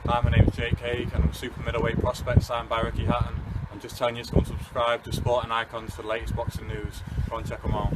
Hi, my name is Jake Haig and I'm a super middleweight prospect signed by Ricky Hatton. I'm just telling you to go and subscribe to Sporting Icons for the latest boxing news. Go and check them out.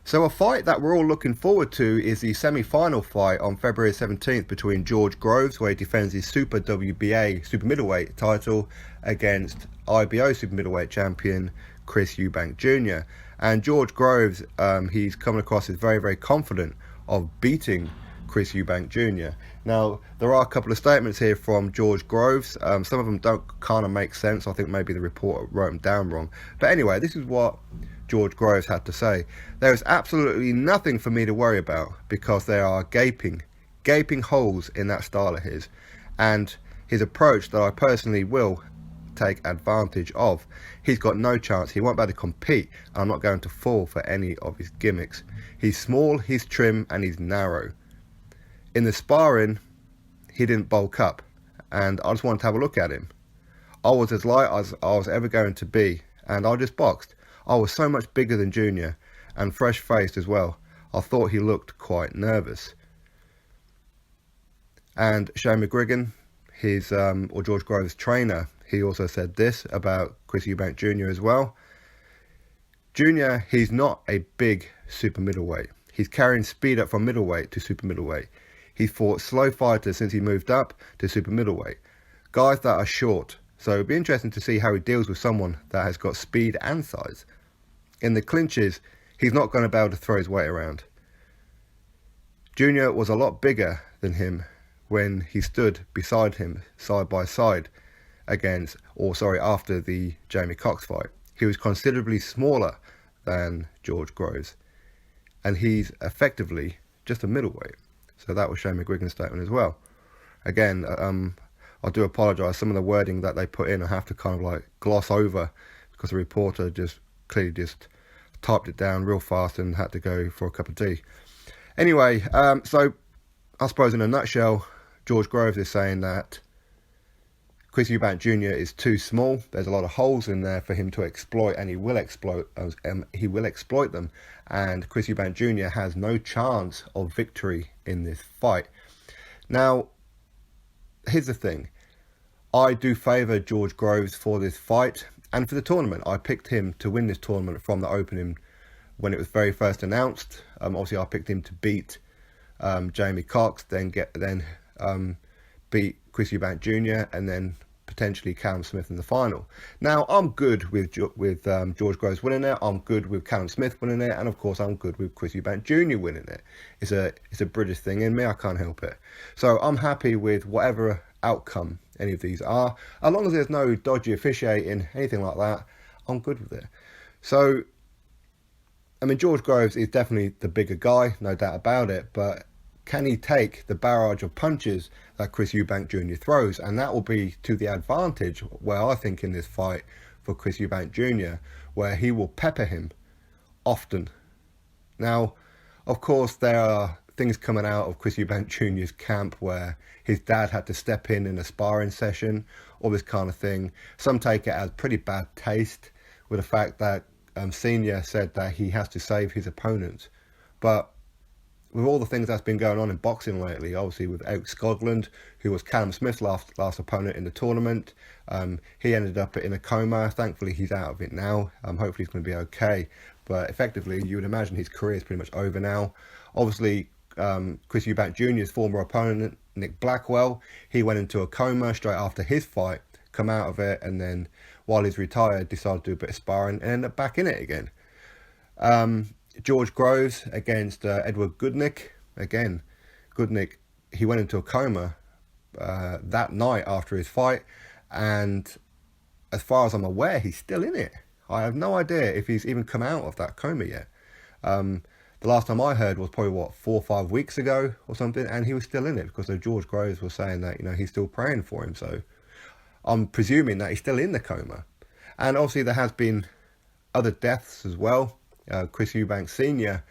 So a fight that we're all looking forward to is the semi-final fight on February 17th between George Groves, where he defends his Super WBA super middleweight title, against IBO super middleweight champion Chris EUBANK Jr. And George Groves, he's coming across as very, very confident of beating Chris EUBANK Jr. Now, there are a couple of statements here from George Groves. Some of them don't kind of make sense. I think maybe the reporter wrote them down wrong. But anyway, this is what George Groves had to say. There is absolutely nothing for me to worry about because there are gaping holes in that style of his. And his approach that I personally will take advantage of. He's got no chance. He won't be able to compete. I'm not going to fall for any of his gimmicks. He's small, he's trim, and he's narrow. In the sparring, he didn't bulk up, and I just wanted to have a look at him. I was as light as I was ever going to be, and I just boxed. I was so much bigger than Junior, and fresh-faced as well. I thought he looked quite nervous. And Shane McGuigan, his or George Groves' trainer, he also said this about Chris EUBANK Jr. as well. Junior, he's not a big super middleweight. He's carrying speed up from middleweight to super middleweight. He fought slow fighters since he moved up to super middleweight. Guys that are short. So it'll be interesting to see how he deals with someone that has got speed and size. In the clinches, he's not going to be able to throw his weight around. Junior was a lot bigger than him when he stood beside him side by side after the Jamie Cox fight. He was considerably smaller than George Groves. And he's effectively just a middleweight. So that was Shane McGuigan's statement as well. Again, I do apologise. Some of the wording that they put in, I have to kind of like gloss over because the reporter just clearly typed it down real fast and had to go for a cup of tea. Anyway, so I suppose in a nutshell, George Groves is saying that Chris EUBANK Jr. is too small. There's a lot of holes in there for him to exploit, and he will exploit them. And Chris EUBANK Jr. has no chance of victory in this fight. Now, here's the thing. I do favour George Groves for this fight and for the tournament. I picked him to win this tournament from the opening when it was very first announced. Obviously, I picked him to beat Jamie Cox, then beat Chris EUBANK Jr. and then potentially Callum Smith in the final. Now, I'm good with George Groves winning it. I'm good with Callum Smith winning it, and of course, I'm good with Chris EUBANK Jr. winning it. It's a British thing in me. I can't help it. So I'm happy with whatever outcome any of these are, as long as there's no dodgy officiating, anything like that. I'm good with it. So, I mean, George Groves is definitely the bigger guy, no doubt about it, but can he take the barrage of punches that Chris EUBANK Jr. throws? And that will be to the advantage, where I think in this fight for Chris EUBANK Jr., where he will pepper him often. Now, of course, there are things coming out of Chris EUBANK Jr.'s camp where his dad had to step in a sparring session, all this kind of thing. Some take it as pretty bad taste with the fact that Senior said that he has to save his opponents. But with all the things that's been going on in boxing lately, obviously with Eric Scotland, who was Callum Smith's last opponent in the tournament, he ended up in a coma. Thankfully, he's out of it now. Hopefully, he's going to be okay. But effectively, you would imagine his career is pretty much over now. Obviously, Chris EUBANK Jr.'s former opponent, Nick Blackwell, he went into a coma straight after his fight, come out of it, and then while he's retired, decided to do a bit of sparring and end up back in it again. George Groves against Edward Goodnick. Again, Goodnick, he went into a coma that night after his fight, and as far as I'm aware, he's still in it. I have no idea if he's even come out of that coma yet. The last time I heard was probably 4 or 5 weeks ago or something, and he was still in it because George Groves was saying that he's still praying for him. So I'm presuming that he's still in the coma. And obviously there has been other deaths as well. Chris EUBANK Sr.,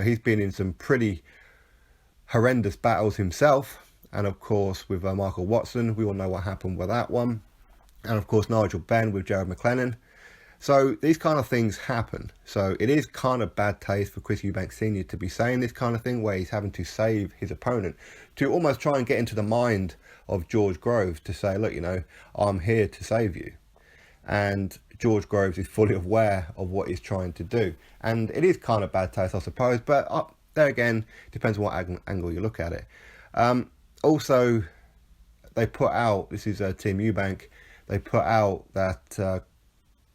he's been in some pretty horrendous battles himself. And of course, with Michael Watson, we all know what happened with that one. And of course, Nigel Benn with Jared McLennan. So these kind of things happen. So it is kind of bad taste for Chris Eubank Sr. to be saying this kind of thing where he's having to save his opponent, to almost try and get into the mind of George Groves to say, look, I'm here to save you. And George Groves is fully aware of what he's trying to do. And it is kind of bad taste, I suppose, but there again, depends on what angle you look at it. Also, they put out, this is Team EUBANK, they put out that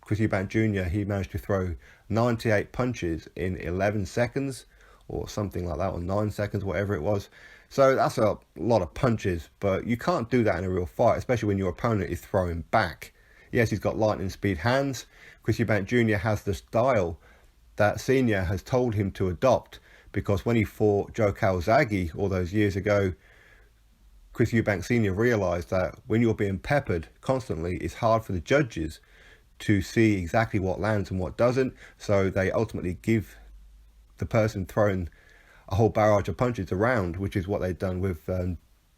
Chris Eubank Jr., he managed to throw 98 punches in 11 seconds or something like that, or 9 seconds, whatever it was. So that's a lot of punches, but you can't do that in a real fight, especially when your opponent is throwing back. Yes, he's got lightning speed hands. Chris Eubank Jr. has the style that Senior has told him to adopt, because when he fought Joe Calzaghe all those years ago, Chris Eubank Sr. realised that when you're being peppered constantly, it's hard for the judges to see exactly what lands and what doesn't, so they ultimately give the person throwing a whole barrage of punches around, which is what they've done with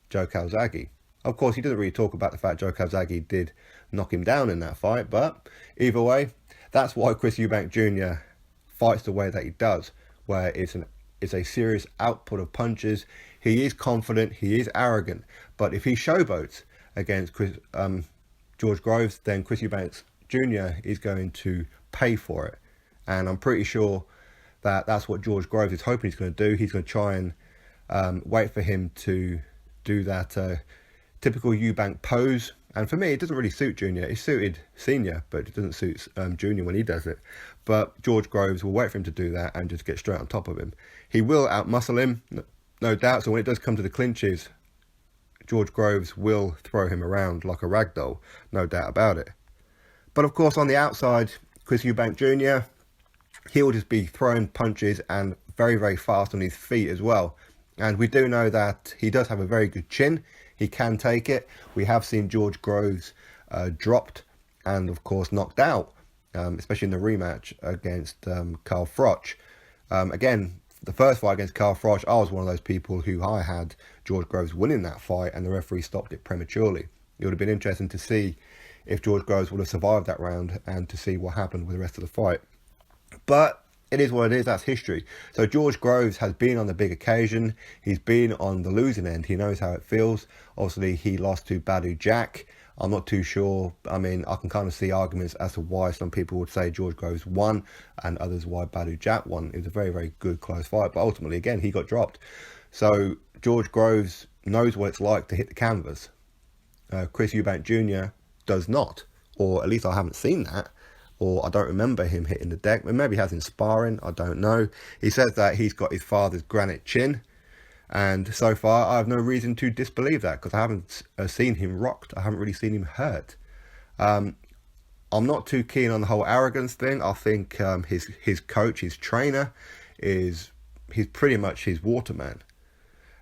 Joe Calzaghe. Of course, he doesn't really talk about the fact Joe Calzaghe did knock him down in that fight, but either way, that's why Chris Eubank Jr. fights the way that he does, where it's a serious output of punches. He is confident, he is arrogant, but if he showboats against George Groves, then Chris Eubank Jr. is going to pay for it. And I'm pretty sure that that's what George Groves is hoping he's going to do. He's going to try and wait for him to do that typical Eubank pose. And for me, it doesn't really suit Junior. It suited Senior, but it doesn't suit Junior when he does it. But George Groves will wait for him to do that and just get straight on top of him. He will outmuscle him, no doubt. So when it does come to the clinches, George Groves will throw him around like a rag doll, no doubt about it. But of course, on the outside, Chris Eubank Jr., he'll just be throwing punches and very, very fast on his feet as well. And we do know that he does have a very good chin. He can take it. We have seen George Groves dropped and, of course, knocked out, especially in the rematch against Carl Froch. Again, the first fight against Carl Froch, I was one of those people who I had George Groves winning that fight, and the referee stopped it prematurely. It would have been interesting to see if George Groves would have survived that round and to see what happened with the rest of the fight. But it is what it is, that's history. So George Groves has been on the big occasion. He's been on the losing end. He knows how it feels. Obviously, he lost to Badu Jack. I'm not too sure. I mean, I can kind of see arguments as to why some people would say George Groves won and others why Badu Jack won. It was a very, very good close fight. But ultimately, again, he got dropped. So George Groves knows what it's like to hit the canvas. Chris Eubank Jr. does not, or at least I haven't seen that, or I don't remember him hitting the deck. Maybe he has in sparring, I don't know. He says that he's got his father's granite chin, and so far I have no reason to disbelieve that, because I haven't seen him rocked. I haven't really seen him hurt. I'm not too keen on the whole arrogance thing. I think his coach, his trainer, he's pretty much his waterman,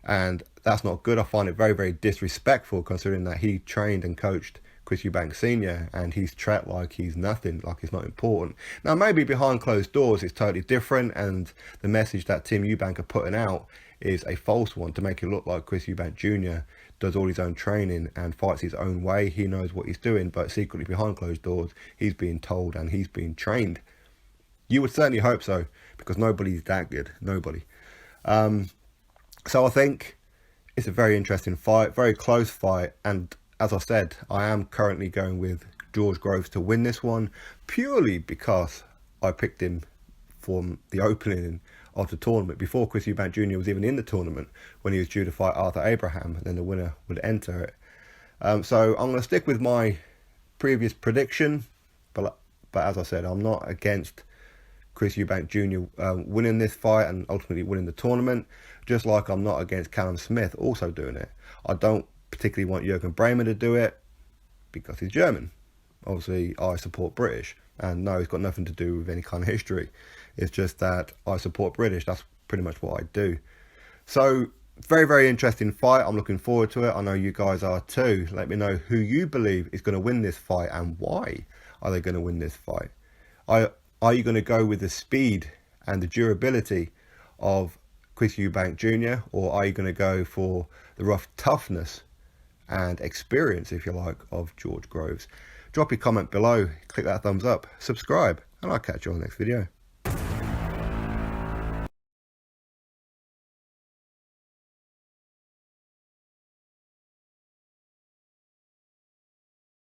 and that's not good. I find it very, very disrespectful, considering that he trained and coached Chris Eubank Sr. and he's treated like he's nothing, like he's not important. Now, maybe behind closed doors it's totally different, and the message that Team EUBANK are putting out is a false one to make it look like Chris Eubank Jr. does all his own training and fights his own way. He knows what he's doing, but secretly behind closed doors he's being told and he's being trained. You would certainly hope so, because nobody's that good. Nobody. So I think it's a very interesting fight, very close fight, and as I said, I am currently going with George Groves to win this one, purely because I picked him from the opening of the tournament before Chris Eubank Jr. was even in the tournament, when he was due to fight Arthur Abraham, and then the winner would enter it. So I'm going to stick with my previous prediction, but as I said, I'm not against Chris Eubank Jr. Winning this fight and ultimately winning the tournament, just like I'm not against Callum Smith also doing it. I don't particularly want Jürgen Bremer to do it because he's German. Obviously, I support British, and no, it's got nothing to do with any kind of history. It's just that I support British. That's pretty much what I do. So, very, very interesting fight. I'm looking forward to it. I know you guys are too. Let me know who you believe is going to win this fight and why are they going to win this fight. Are you going to go with the speed and the durability of Chris Eubank Jr., or are you going to go for the rough toughness and experience, if you like, of George Groves? Drop your comment below, click that thumbs up, subscribe, and I'll catch you on the next video.